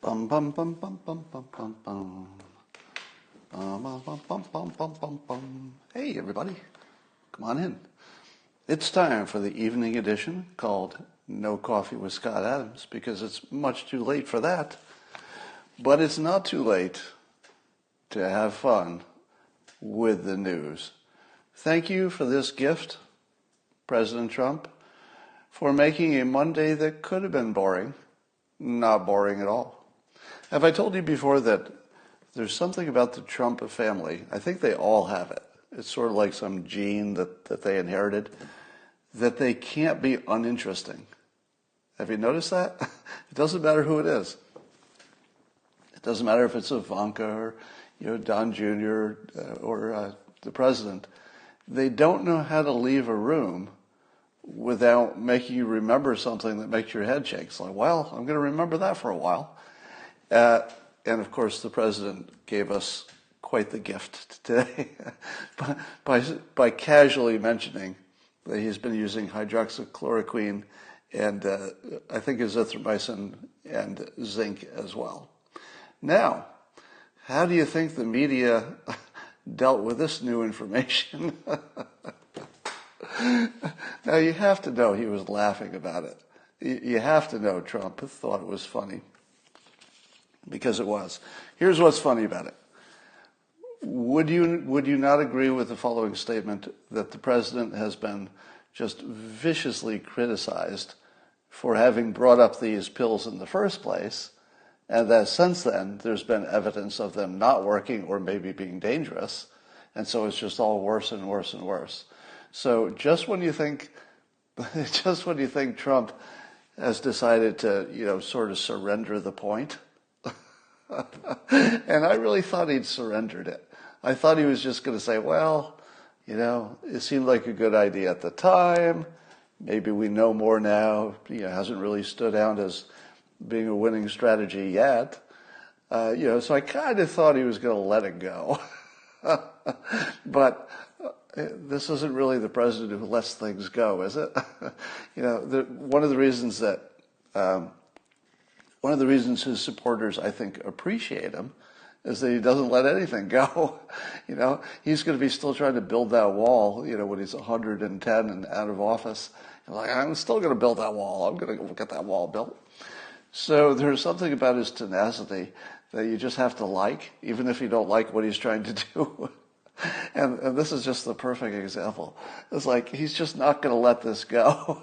Bum bum bum bum bum bum bum bum. Bum bum bum bum bum bum bum bum. Hey everybody, come on in. It's time for the evening edition called No Coffee with Scott Adams because it's much too late for that. But it's not too late to have fun with the news. Thank you for this gift, President Trump, for making a Monday that could have been boring, not boring at all. Have I told you before that there's something about the Trump family? I think they all have it. It's sort of like some gene that they inherited, that they can't be uninteresting. Have you noticed that? It doesn't matter who it is. It doesn't matter if it's Ivanka or Don Jr. or the president. They don't know how to leave a room without making you remember something that makes your head shake. It's like, well, I'm going to remember that for a while. And of course, the president gave us quite the gift today by casually mentioning that he's been using hydroxychloroquine and I think azithromycin and zinc as well. Now, how do you think the media dealt with this new information? Now, you have to know he was laughing about it. You have to know Trump thought it was funny, because it was. Here's what's funny about it. Would you not agree with the following statement that the president has been just viciously criticized for having brought up these pills in the first place, and that since then there's been evidence of them not working or maybe being dangerous, and so it's just all worse and worse and worse. So just when you think Trump has decided to, sort of surrender the point, and I really thought he'd surrendered it. I thought he was just going to say, well, it seemed like a good idea at the time. Maybe we know more now. Hasn't really stood out as being a winning strategy yet. So I kind of thought he was going to let it go. But this isn't really the president who lets things go, is it? One of the reasons his supporters, I think, appreciate him is that he doesn't let anything go. He's going to be still trying to build that wall, when he's 110 and out of office. I'm still going to build that wall. I'm going to get that wall built. So there's something about his tenacity that you just have to like, even if you don't like what he's trying to do. And this is just the perfect example. It's like he's just not going to let this go.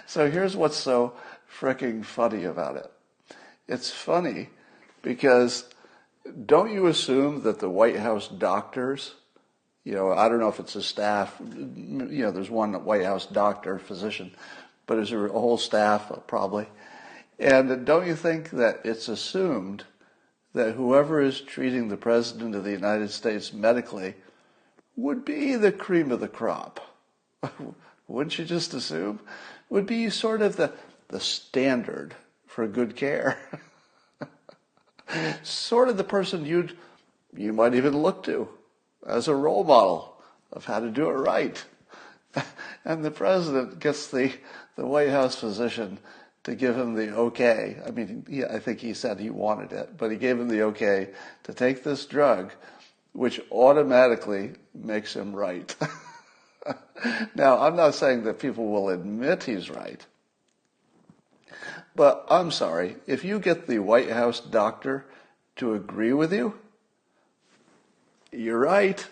So here's what's so fricking funny about it. It's funny because don't you assume that the White House doctors, I don't know if it's a staff, there's one White House doctor, physician, but is there a whole staff? Probably. And don't you think that it's assumed that whoever is treating the President of the United States medically would be the cream of the crop? Wouldn't you just assume? Would be sort of the standard for good care. Sort of the person you might even look to as a role model of how to do it right. And the president gets the White House physician to give him the okay. I mean, I think he said he wanted it, but he gave him the okay to take this drug, which automatically makes him right. Now, I'm not saying that people will admit he's right, but I'm sorry, if you get the White House doctor to agree with you, you're right.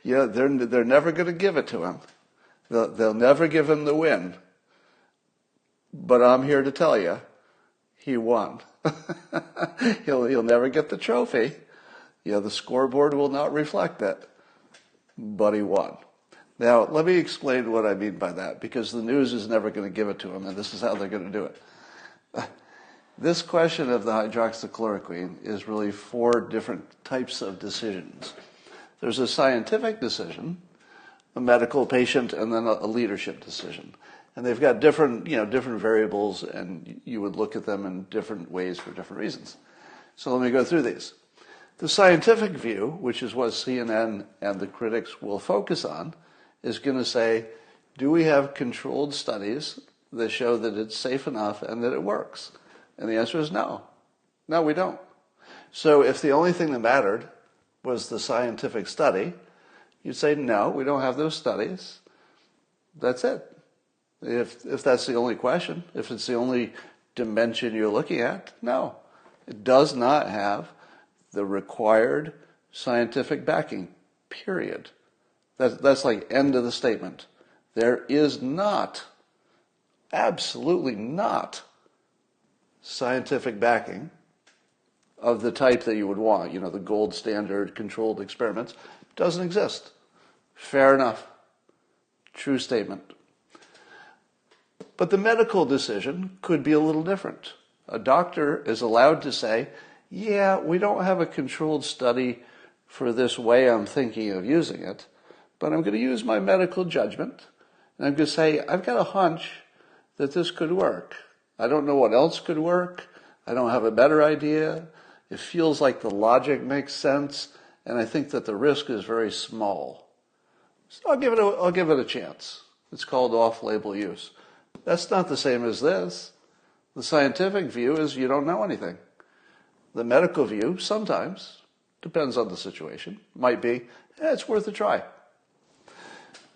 They're never going to give it to him. They'll never give him the win. But I'm here to tell you, he won. He'll never get the trophy. The scoreboard will not reflect that. But he won. Now, let me explain what I mean by that, because the news is never going to give it to him, and this is how they're going to do it. This question of the hydroxychloroquine is really 4 different types of decisions. There's a scientific decision, a medical patient, and then a leadership decision. And they've got different variables, and you would look at them in different ways for different reasons. So let me go through these. The scientific view, which is what CNN and the critics will focus on, is going to say, do we have controlled studies that show that it's safe enough and that it works? And the answer is no. No, we don't. So if the only thing that mattered was the scientific study, you'd say, no, we don't have those studies. That's it. If that's the only question, if it's the only dimension you're looking at, no. It does not have the required scientific backing, period. That's like end of the statement. There is not, absolutely not, scientific backing of the type that you would want, the gold standard controlled experiments, doesn't exist. Fair enough. True statement. But the medical decision could be a little different. A doctor is allowed to say, yeah, we don't have a controlled study for this way I'm thinking of using it, but I'm going to use my medical judgment, and I'm going to say, I've got a hunch that this could work. I don't know what else could work. I don't have a better idea. It feels like the logic makes sense, and I think that the risk is very small. So I'll give it a chance. It's called off-label use. That's not the same as this. The scientific view is you don't know anything. The medical view, sometimes, depends on the situation, might be, it's worth a try.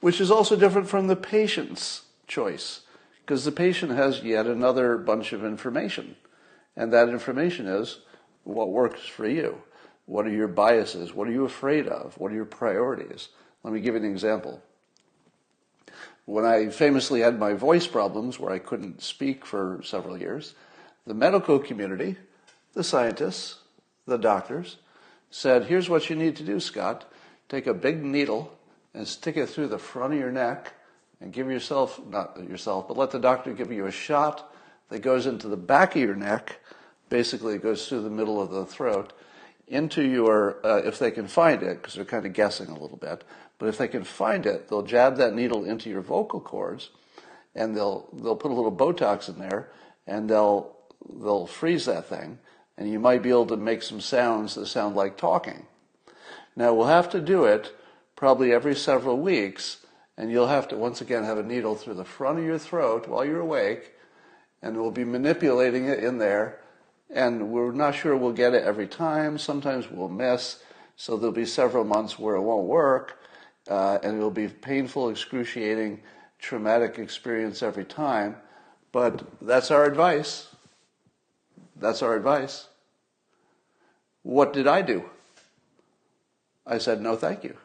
Which is also different from the patient's choice, because the patient has yet another bunch of information. And that information is what works for you. What are your biases? What are you afraid of? What are your priorities? Let me give you an example. When I famously had my voice problems where I couldn't speak for several years, the medical community, the scientists, the doctors, said, here's what you need to do, Scott. Take a big needle and stick it through the front of your neck and give yourself, not yourself, but let the doctor give you a shot that goes into the back of your neck. Basically, it goes through the middle of the throat into your, if they can find it, because they're kind of guessing a little bit, but if they can find it, they'll jab that needle into your vocal cords, and they'll put a little Botox in there, and they'll freeze that thing, and you might be able to make some sounds that sound like talking. Now, we'll have to do it probably every several weeks, and you'll have to, once again, have a needle through the front of your throat while you're awake, and we'll be manipulating it in there, and we're not sure we'll get it every time. Sometimes we'll miss, so there'll be several months where it won't work, and it'll be painful, excruciating, traumatic experience every time. But that's our advice. That's our advice. What did I do? I said, no, thank you.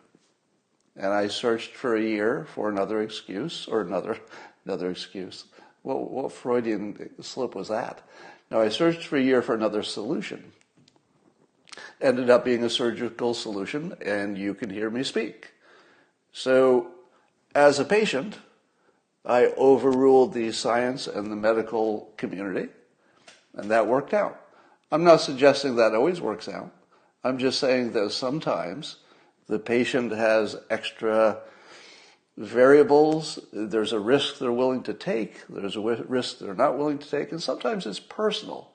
And I searched for a year for another excuse, or another excuse. What Freudian slip was that? No, I searched for a year for another solution. Ended up being a surgical solution, and you can hear me speak. So, as a patient, I overruled the science and the medical community, and that worked out. I'm not suggesting that always works out. I'm just saying that sometimes the patient has extra variables. There's a risk they're willing to take. There's a risk they're not willing to take. And sometimes it's personal.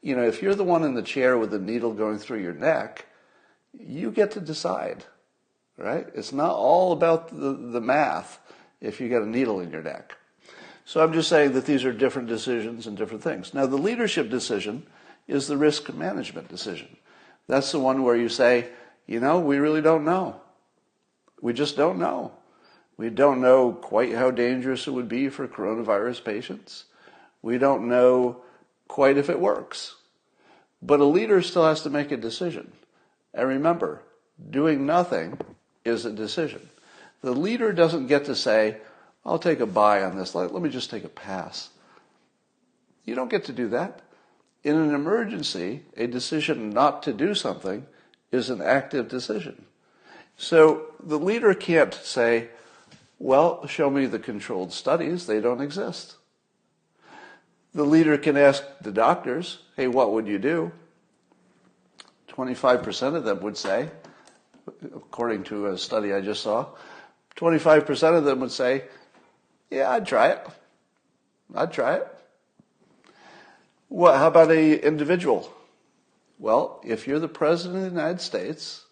If you're the one in the chair with the needle going through your neck, you get to decide, right? It's not all about the math if you get a needle in your neck. So I'm just saying that these are different decisions and different things. Now, the leadership decision is the risk management decision. That's the one where you say, we really don't know. We just don't know. We don't know quite how dangerous it would be for coronavirus patients. We don't know quite if it works. But a leader still has to make a decision. And remember, doing nothing is a decision. The leader doesn't get to say, I'll take a bye on this. Let me just take a pass. You don't get to do that. In an emergency, a decision not to do something is an active decision. So the leader can't say, well, show me the controlled studies. They don't exist. The leader can ask the doctors, hey, what would you do? 25% of them would say, according to a study I just saw, 25% of them would say, yeah, I'd try it. I'd try it. Well, how about an individual? Well, if you're the president of the United States,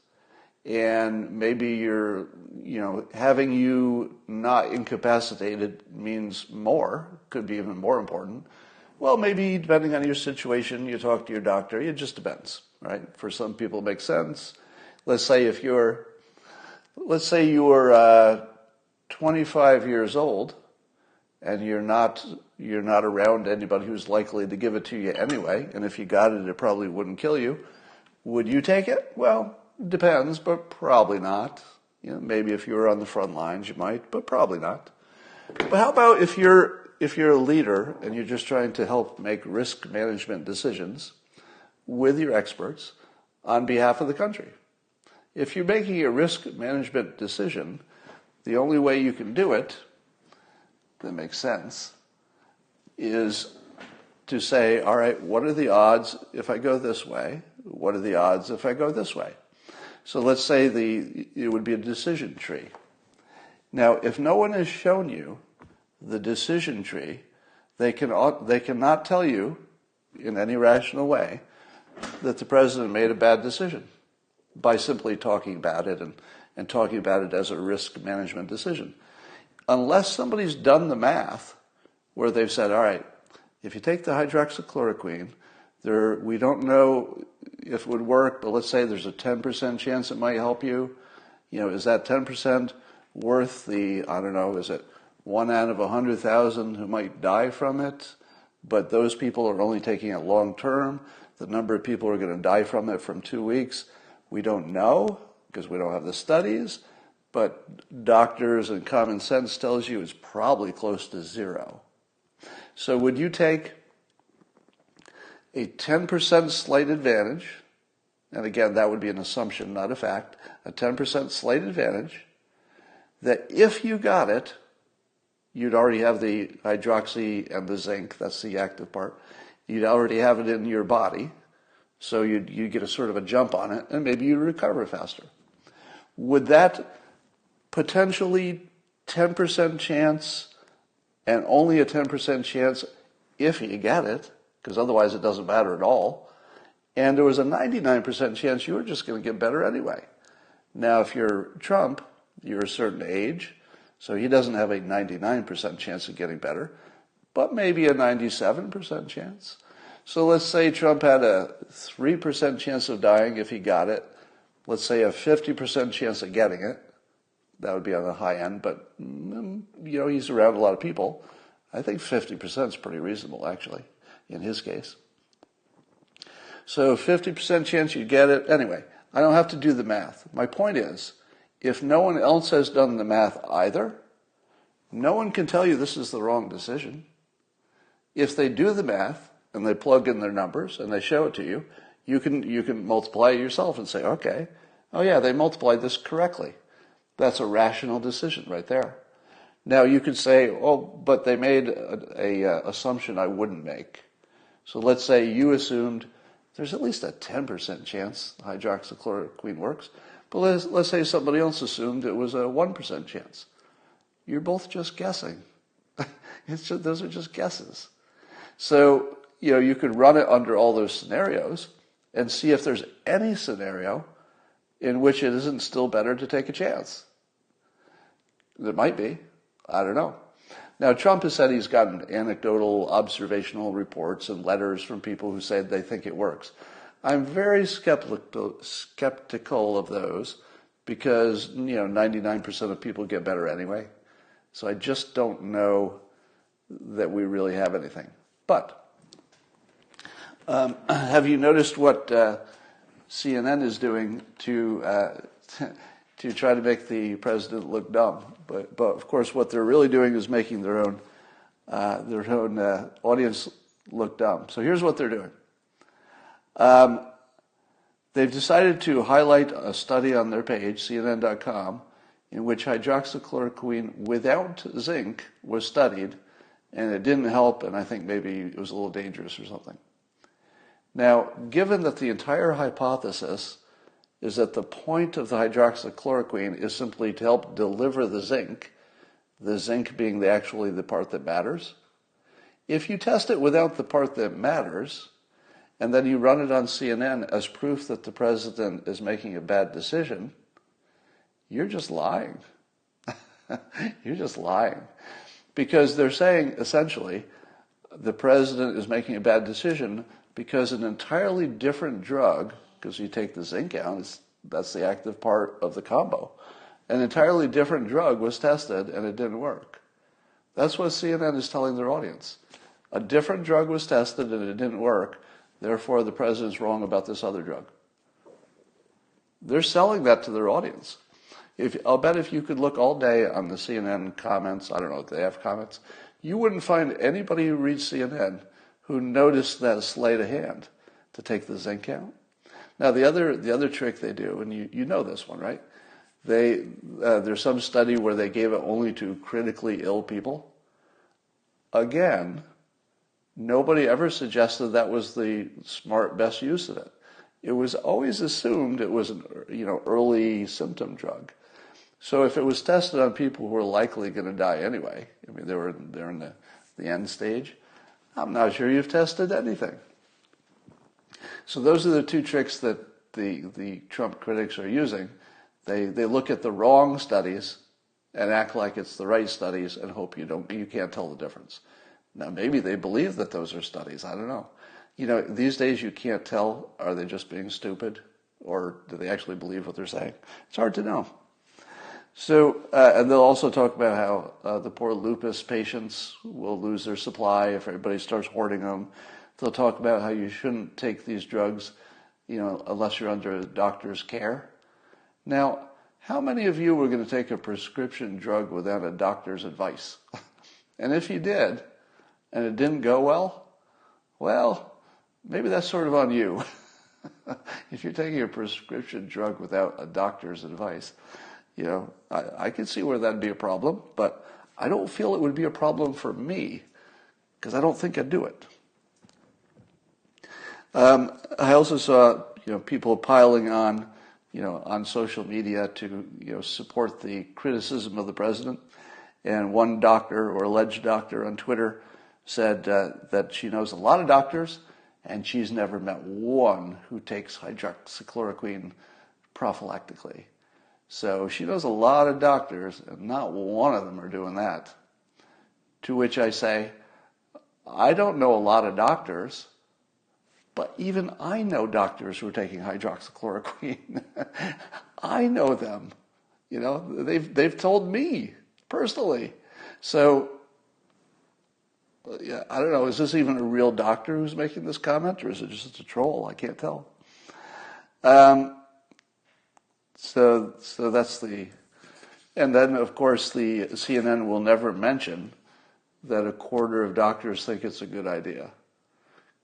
and maybe you're, having you not incapacitated means more, could be even more important. Well, maybe depending on your situation, you talk to your doctor. It just depends, right? For some people, it makes sense. Let's say you're 25 years old and you're not around anybody who's likely to give it to you anyway, and if you got it, it probably wouldn't kill you. Would you take it? Well, it depends, but probably not. Maybe if you were on the front lines, you might, but probably not. But how about if you're a leader and you're just trying to help make risk management decisions with your experts on behalf of the country? If you're making a risk management decision, the only way you can do it that makes sense is to say, all right, what are the odds if I go this way? What are the odds if I go this way? So let's say it would be a decision tree. Now, if no one has shown you the decision tree, they cannot tell you in any rational way that the president made a bad decision by simply talking about it and talking about it as a risk management decision. Unless somebody's done the math where they've said, all right, if you take the hydroxychloroquine, we don't know if it would work, but let's say there's a 10% chance it might help you. Is that 10% worth is it 1 out of 100,000 who might die from it? But those people are only taking it long term. The number of people who are going to die from it from 2 weeks, we don't know because we don't have the studies. But doctors and common sense tells you it's probably close to zero. So would you take a 10% slight advantage, and again, that would be an assumption, not a fact, a 10% slight advantage, that if you got it, you'd already have the hydroxy and the zinc, that's the active part, you'd already have it in your body, so you'd get a sort of a jump on it, and maybe you'd recover faster. Would that potentially 10% chance, and only a 10% chance if you get it, because otherwise it doesn't matter at all, and there was a 99% chance you were just going to get better anyway. Now, if you're Trump, you're a certain age, so he doesn't have a 99% chance of getting better, but maybe a 97% chance. So let's say Trump had a 3% chance of dying if he got it. Let's say a 50% chance of getting it. That would be on the high end, but he's around a lot of people. I think 50% is pretty reasonable, actually, in his case. So 50% chance you'd get it. Anyway, I don't have to do the math. My point is, if no one else has done the math either, no one can tell you this is the wrong decision. If they do the math and they plug in their numbers and they show it to you, you can multiply it yourself and say, okay, oh yeah, they multiplied this correctly. That's a rational decision right there. Now you could say, oh, but they made a assumption I wouldn't make. So let's say you assumed there's at least a 10% chance hydroxychloroquine works, but let's say somebody else assumed it was a 1% chance. You're both just guessing. Those are just guesses. So, you could run it under all those scenarios and see if there's any scenario in which it isn't still better to take a chance. There might be. I don't know. Now, Trump has said he's gotten anecdotal, observational reports and letters from people who say they think it works. I'm very skeptical of those because, 99% of people get better anyway. So I just don't know that we really have anything. But have you noticed what CNN is doing to try to make the president look dumb? But of course, what they're really doing is making their own audience look dumb. So here's what they're doing. They've decided to highlight a study on their page, CNN.com, in which hydroxychloroquine without zinc was studied, and it didn't help, and I think maybe it was a little dangerous or something. Now, given that the entire hypothesis is that the point of the hydroxychloroquine is simply to help deliver the zinc being actually the part that matters, if you test it without the part that matters, and then you run it on CNN as proof that the president is making a bad decision, you're just lying. You're just lying. Because they're saying, essentially, the president is making a bad decision because an entirely different drug, because you take the zinc out, that's the active part of the combo, an entirely different drug was tested and it didn't work. That's what CNN is telling their audience. A different drug was tested and it didn't work, therefore the president's wrong about this other drug. They're selling that to their audience. I'll bet if you could look all day on the CNN comments, I don't know if they have comments, you wouldn't find anybody who reads CNN who noticed that sleight of hand to take the zinc out. Now the other trick they do, and you know this one, right? There's some study where they gave it only to critically ill people. Again, nobody ever suggested that was the smart, best use of it. It was always assumed it was an early symptom drug. So if it was tested on people who were likely going to die anyway, I mean they're in the end stage, I'm not sure you've tested anything. So those are the two tricks that the Trump critics are using. They look at the wrong studies and act like it's the right studies and hope you can't tell the difference. Now maybe they believe that those are studies. I don't know. These days you can't tell, are they just being stupid or do they actually believe what they're saying? It's hard to know. So, and they'll also talk about how the poor lupus patients will lose their supply if everybody starts hoarding them. They'll talk about how you shouldn't take these drugs, unless you're under a doctor's care. Now, how many of you were going to take a prescription drug without a doctor's advice? And if you did, and it didn't go well, maybe that's sort of on you. If you're taking a prescription drug without a doctor's advice, I could see where that'd be a problem, but I don't feel it would be a problem for me because I don't think I'd do it. I also saw, people piling on, on social media to, support the criticism of the president. And one doctor or alleged doctor on Twitter said that she knows a lot of doctors and she's never met one who takes hydroxychloroquine prophylactically. So she knows a lot of doctors, and not one of them are doing that. To which I say, I don't know a lot of doctors, but even I know doctors who are taking hydroxychloroquine. I know them. They've told me personally. So, yeah, I don't know, is this even a real doctor who's making this comment, or is it just a troll? I can't tell. So that's and then of course the CNN will never mention that a quarter of doctors think it's a good idea.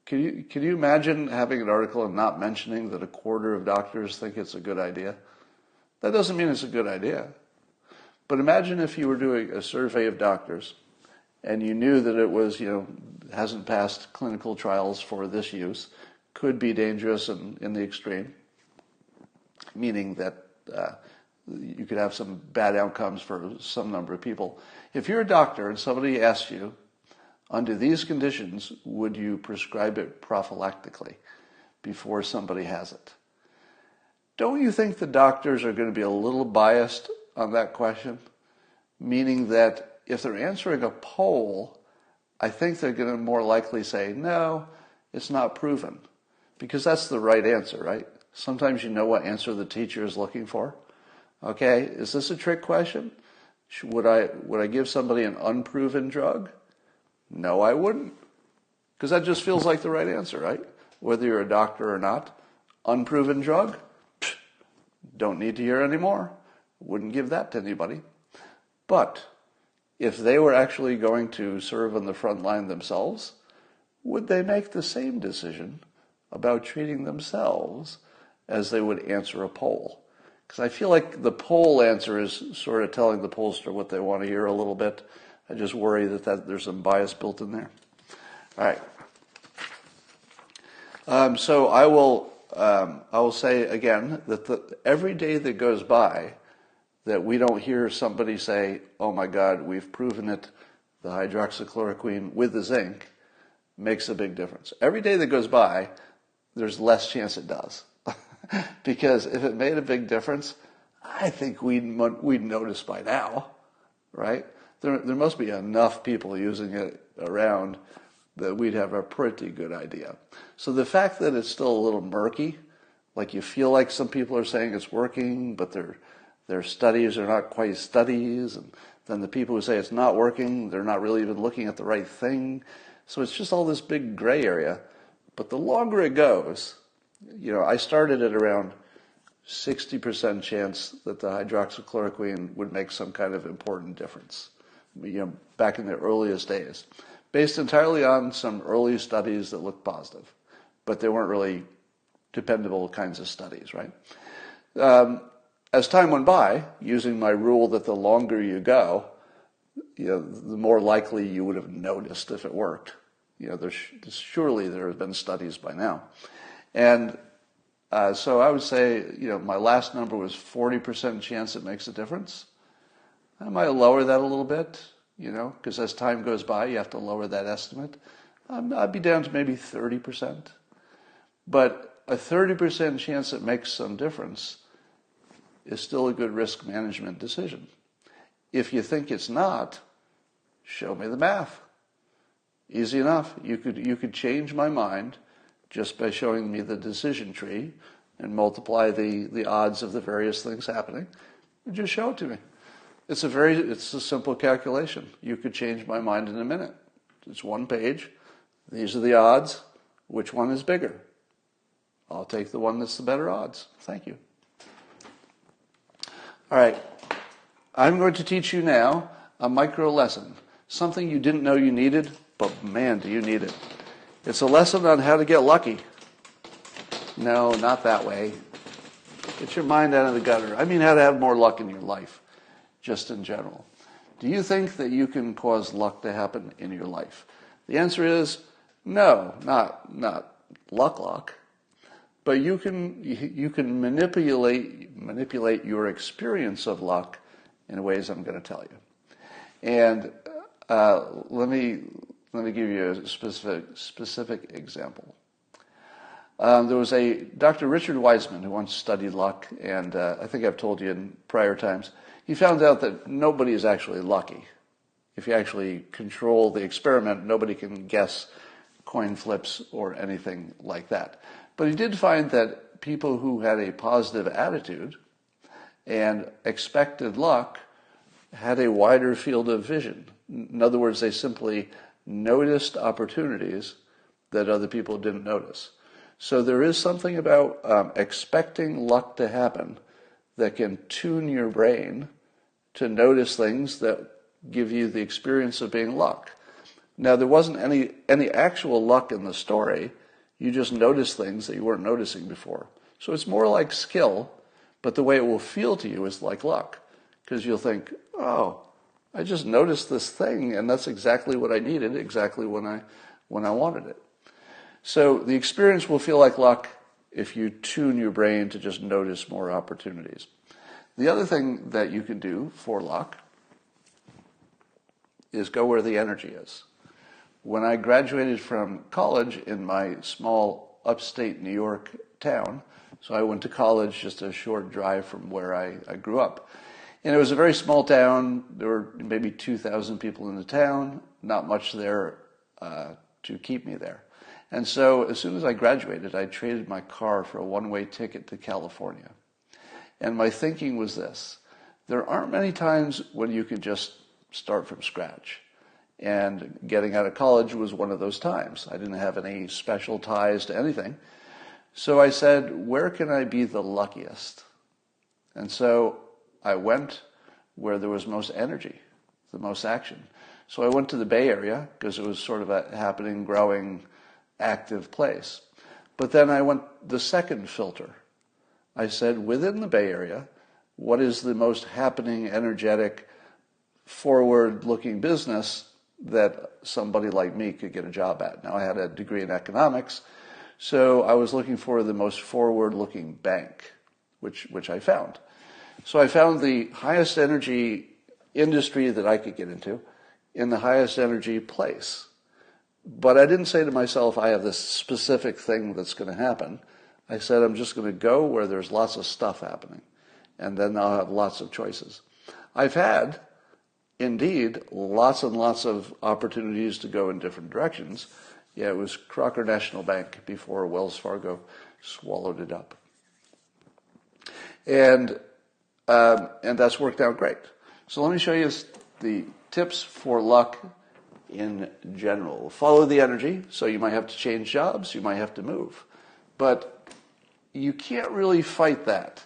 Can you imagine having an article and not mentioning that a quarter of doctors think it's a good idea? That doesn't mean it's a good idea. But imagine if you were doing a survey of doctors and you knew that it was, hasn't passed clinical trials for this use, could be dangerous in the extreme, meaning that you could have some bad outcomes for some number of people. If you're a doctor and somebody asks you, under these conditions, would you prescribe it prophylactically before somebody has it? Don't you think the doctors are going to be a little biased on that question? Meaning that if they're answering a poll, I think they're going to more likely say, no, it's not proven. Because that's the right answer, right? Sometimes you know what answer the teacher is looking for. Okay, is this a trick question? Would I give somebody an unproven drug? No, I wouldn't. Because that just feels like the right answer, right? Whether you're a doctor or not. Unproven drug? Psh, don't need to hear any more. Wouldn't give that to anybody. But if they were actually going to serve on the front line themselves, would they make the same decision about treating themselves as they would answer a poll? Because I feel like the poll answer is sort of telling the pollster what they want to hear a little bit. I just worry that there's some bias built in there. All right. So I will say again that every day that goes by that we don't hear somebody say, oh my God, we've proven it, the hydroxychloroquine with the zinc makes a big difference. Every day that goes by, there's less chance it does. Because if it made a big difference, I think we'd notice by now, right? There must be enough people using it around that we'd have a pretty good idea. So the fact that it's still a little murky, like you feel like some people are saying it's working, but their studies are not quite studies, and then the people who say it's not working, they're not really even looking at the right thing. So it's just all this big gray area. But the longer it goes, I started at around 60% chance that the hydroxychloroquine would make some kind of important difference, back in the earliest days, based entirely on some early studies that looked positive, but they weren't really dependable kinds of studies, right? As time went by, using my rule that the longer you go, the more likely you would have noticed if it worked. Surely there have been studies by now. And so I would say, my last number was 40% chance it makes a difference. I might lower that a little bit, because as time goes by, you have to lower that estimate. I'd be down to maybe 30%. But a 30% chance it makes some difference is still a good risk management decision. If you think it's not, show me the math. Easy enough. You could change my mind just by showing me the decision tree and multiply the odds of the various things happening. And just show it to me. It's a simple calculation. You could change my mind in a minute. It's one page. These are the odds. Which one is bigger? I'll take the one that's the better odds. Thank you. All right. I'm going to teach you now a micro lesson. Something you didn't know you needed, but man, do you need it. It's a lesson on how to get lucky. No, not that way. Get your mind out of the gutter. I mean how to have more luck in your life, just in general. Do you think that you can cause luck to happen in your life? The answer is no, not luck. But you can manipulate your experience of luck in ways I'm going to tell you. And let me give you a specific example. There was a Dr. Richard Wiseman who once studied luck, and I think I've told you in prior times. He found out that nobody is actually lucky. If you actually control the experiment, nobody can guess coin flips or anything like that. But he did find that people who had a positive attitude and expected luck had a wider field of vision. In other words, they simply noticed opportunities that other people didn't notice. So there is something about expecting luck to happen that can tune your brain to notice things that give you the experience of being luck. Now, there wasn't any actual luck in the story. You just notice things that you weren't noticing before. So it's more like skill, but the way it will feel to you is like luck, because you'll think, oh, I just noticed this thing, and that's exactly what I needed, exactly when I wanted it. So the experience will feel like luck if you tune your brain to just notice more opportunities. The other thing that you can do for luck is go where the energy is. When I graduated from college in my small upstate New York town, so I went to college just a short drive from where I grew up. And it was a very small town. There were maybe 2,000 people in the town, not much there to keep me there. And so as soon as I graduated, I traded my car for a one-way ticket to California. And my thinking was this: there aren't many times when you can just start from scratch. And getting out of college was one of those times. I didn't have any special ties to anything. So I said, where can I be the luckiest? And so I went where there was most energy, the most action. So I went to the Bay Area because it was sort of a happening, growing, active place. But then I went the second filter. I said, within the Bay Area, what is the most happening, energetic, forward-looking business that somebody like me could get a job at? Now, I had a degree in economics, so I was looking for the most forward-looking bank, which I found. So I found the highest energy industry that I could get into in the highest energy place. But I didn't say to myself, I have this specific thing that's going to happen. I said, I'm just going to go where there's lots of stuff happening, and then I'll have lots of choices. I've had indeed lots and lots of opportunities to go in different directions. Yeah, it was Crocker National Bank before Wells Fargo swallowed it up. And that's worked out great. So let me show you the tips for luck in general. Follow the energy. So you might have to change jobs. You might have to move. But you can't really fight that.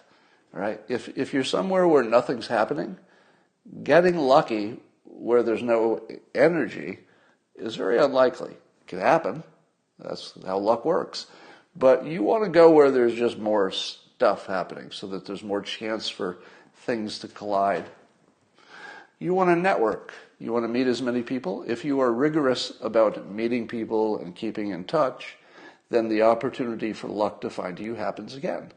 All right? If you're somewhere where nothing's happening, getting lucky where there's no energy is very unlikely. It can happen. That's how luck works. But you want to go where there's just more stuff happening so that there's more chance for things to collide. You want to network. You want to meet as many people. If you are rigorous about meeting people and keeping in touch, then the opportunity for luck to find you happens again.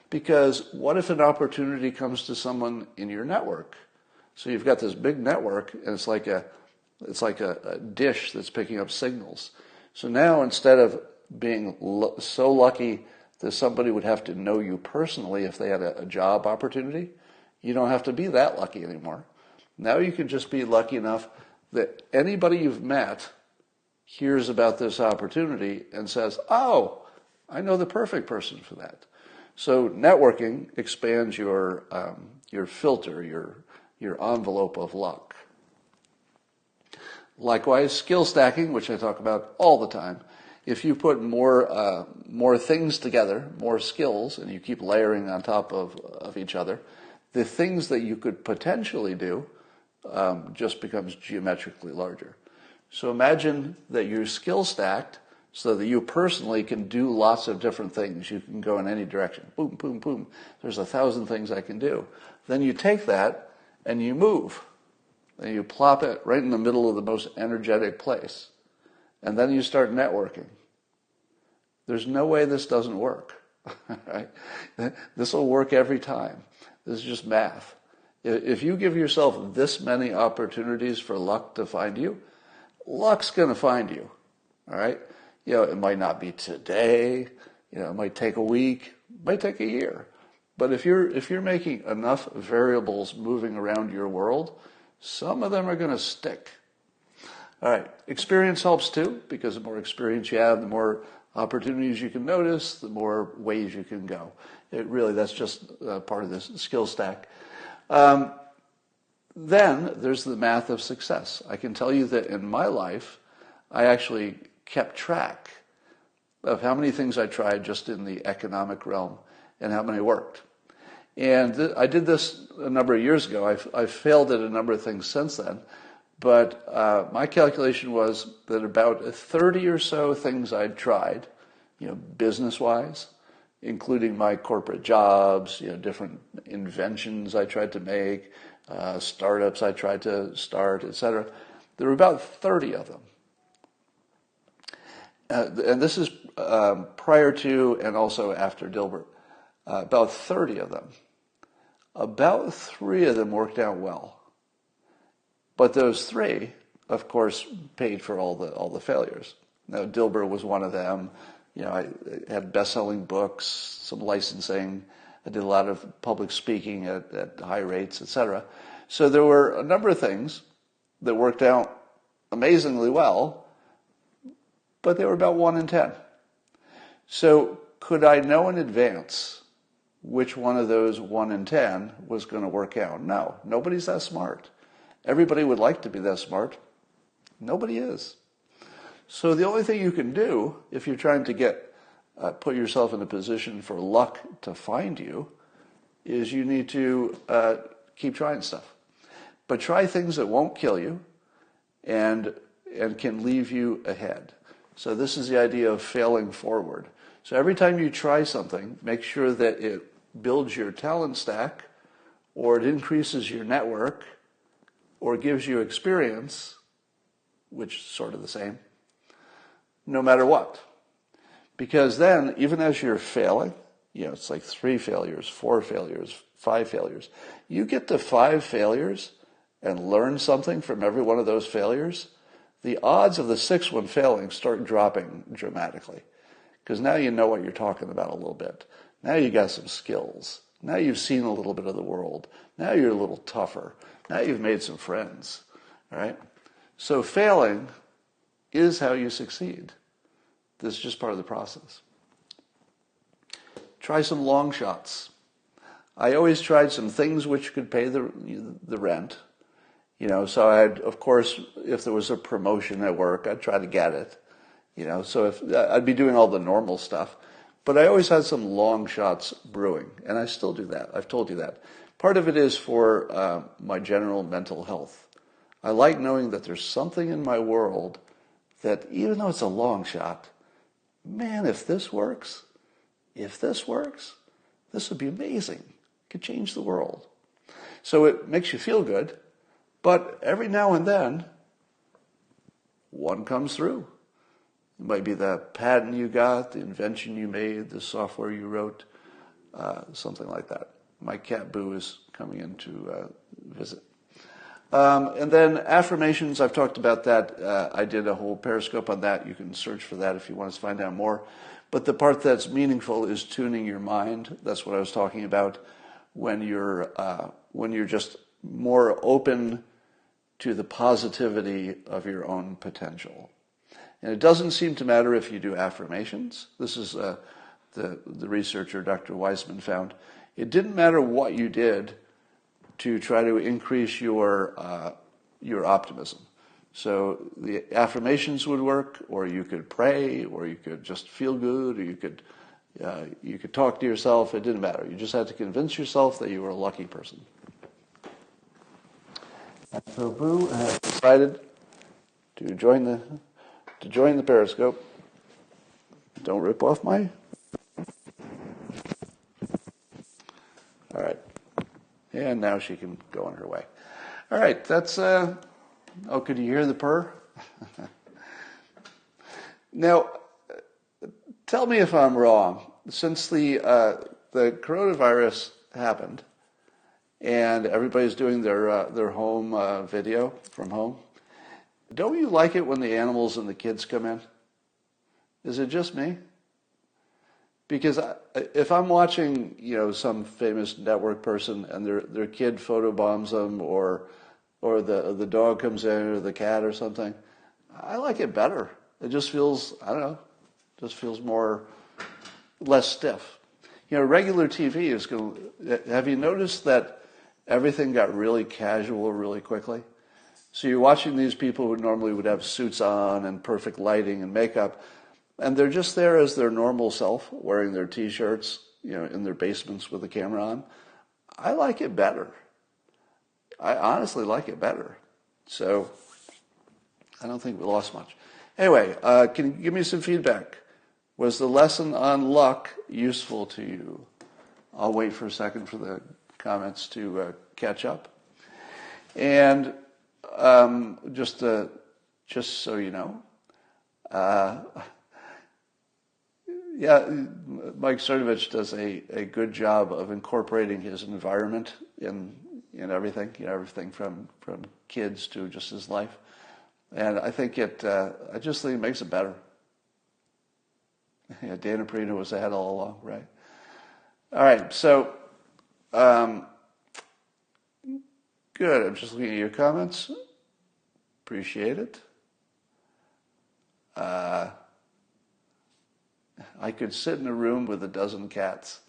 Because what if an opportunity comes to someone in your network? So you've got this big network, and it's like a dish that's picking up signals. So now instead of being so lucky that somebody would have to know you personally if they had a job opportunity, you don't have to be that lucky anymore. Now you can just be lucky enough that anybody you've met hears about this opportunity and says, oh, I know the perfect person for that. So networking expands your filter, your envelope of luck. Likewise, skill stacking, which I talk about all the time. If you put more things together, more skills, and you keep layering on top of each other, the things that you could potentially do just becomes geometrically larger. So imagine that you're skill stacked so that you personally can do lots of different things. You can go in any direction. Boom, boom, boom. There's 1,000 things I can do. Then you take that and you move. And you plop it right in the middle of the most energetic place. And then you start networking. There's no way this doesn't work. Right? This will work every time. This is just math. If you give yourself this many opportunities for luck to find you, luck's going to find you. All right? It might not be today. It might take a week. It might take a year. But if you're making enough variables moving around your world, some of them are going to stick. All right. Experience helps too, because the more experience you have, the more opportunities you can notice, the more ways you can go. That's just part of this skill stack. Then there's the math of success. I can tell you that in my life, I actually kept track of how many things I tried just in the economic realm and how many worked. And I did this a number of years ago. I've failed at a number of things since then. But my calculation was that about 30 or so things I'd tried, business-wise, including my corporate jobs, different inventions I tried to make, startups I tried to start, etc. There were about 30 of them. And this is prior to and also after Dilbert. About 30 of them. About 3 of them worked out well. But those 3, of course, paid for all the failures. Now, Dilbert was one of them. I had best-selling books, some licensing. I did a lot of public speaking at high rates, etc. So there were a number of things that worked out amazingly well, but they were about 1 in 10. So could I know in advance which one of those 1 in 10 was going to work out? No, nobody's that smart. Everybody would like to be that smart. Nobody is. So the only thing you can do if you're trying to put yourself in a position for luck to find you is you need to keep trying stuff. But try things that won't kill you and can leave you ahead. So this is the idea of failing forward. So every time you try something, make sure that it builds your talent stack, or it increases your network, or gives you experience, which is sort of the same, no matter what. Because then, even as you're failing, it's like 3 failures, 4 failures, 5 failures. You get to 5 failures and learn something from every one of those failures, the odds of the 6th one failing start dropping dramatically. Because now you know what you're talking about a little bit. Now you got some skills. Now you've seen a little bit of the world. Now you're a little tougher. Now you've made some friends. All right? So failing is how you succeed. This is just part of the process. Try some long shots. I always tried some things which could pay the rent. So of course, if there was a promotion at work, I'd try to get it. So if I'd be doing all the normal stuff, but I always had some long shots brewing, and I still do that. I've told you that. Part of it is for my general mental health. I like knowing that there's something in my world that, even though it's a long shot, man, if this works, this would be amazing. It could change the world. So it makes you feel good, but every now and then, one comes through. It might be the patent you got, the invention you made, the software you wrote, something like that. My cat Boo is coming in to visit. And then affirmations, I've talked about that. I did a whole Periscope on that. You can search for that if you want to find out more. But the part that's meaningful is tuning your mind. That's what I was talking about when you're just more open to the positivity of your own potential. And it doesn't seem to matter if you do affirmations. This is the researcher, Dr. Weissman, found. It didn't matter what you did to try to increase your optimism. So the affirmations would work, or you could pray, or you could just feel good, or you could talk to yourself. It didn't matter. You just had to convince yourself that you were a lucky person. So Boo has decided to join the Periscope. Don't rip off my... All right. And now she can go on her way. All right, that's... Oh, could you hear the purr? Now, tell me if I'm wrong. Since the coronavirus happened, and everybody's doing their home video from home, don't you like it when the animals and the kids come in? Is it just me? Because if I'm watching, some famous network person and their kid photobombs them, or the dog comes in, or the cat or something, I like it better. It just feels, I don't know, less stiff. Regular TV is going to, have you noticed that everything got really casual really quickly? So you're watching these people who normally would have suits on and perfect lighting and makeup, and they're just there as their normal self, wearing their T-shirts, in their basements with the camera on. I like it better. I honestly like it better. So I don't think we lost much. Anyway, can you give me some feedback? Was the lesson on luck useful to you? I'll wait for a second for the comments to catch up. And just so you know, Mike Cernovich does a good job of incorporating his environment in everything, everything from kids to just his life. And I think I just think it makes it better. Yeah, Dana Perino was ahead all along, right? All right, so good. I'm just looking at your comments. Appreciate it. I could sit in a room with a dozen cats.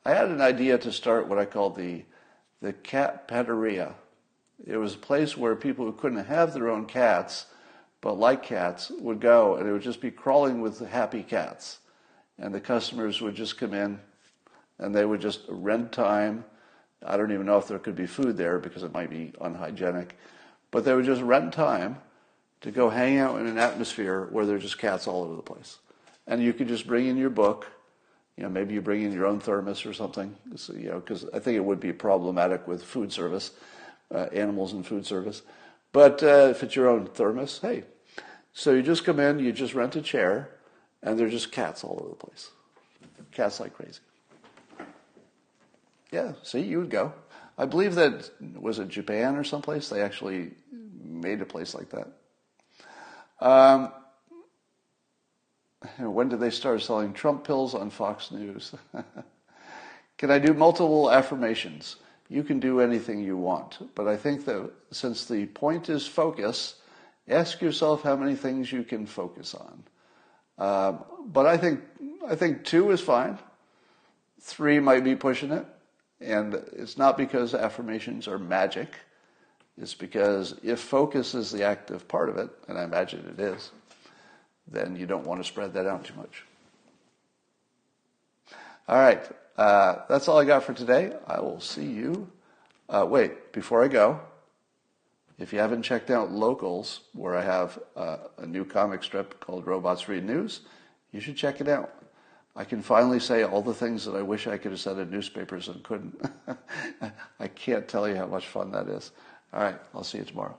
I had an idea to start what I called the cat petteria. It was a place where people who couldn't have their own cats, but like cats, would go, and it would just be crawling with happy cats. And the customers would just come in, and they would just rent time. I don't even know if there could be food there because it might be unhygienic, but they would just rent time to go hang out in an atmosphere where there's just cats all over the place. And you could just bring in your book. Maybe you bring in your own thermos or something, because I think it would be problematic with food service, animals in food service. But if it's your own thermos, hey. So you just come in, you just rent a chair, and there's just cats all over the place. Cats like crazy. Yeah, see, you would go. I believe that, was it Japan or someplace? They actually made a place like that. When did they start selling Trump pills on Fox News? Can I do multiple affirmations? you can do anything you want. But I think that since the point is focus, ask yourself how many things you can focus on. But I think 2 is fine. 3 might be pushing it. And it's not because affirmations are magic. It's because if focus is the active part of it, and I imagine it is, then you don't want to spread that out too much. All right. That's all I got for today. I will see you. Wait, before I go, if you haven't checked out Locals, where I have a new comic strip called Robots Read News, you should check it out. I can finally say all the things that I wish I could have said in newspapers and couldn't. I can't tell you how much fun that is. All right, I'll see you tomorrow.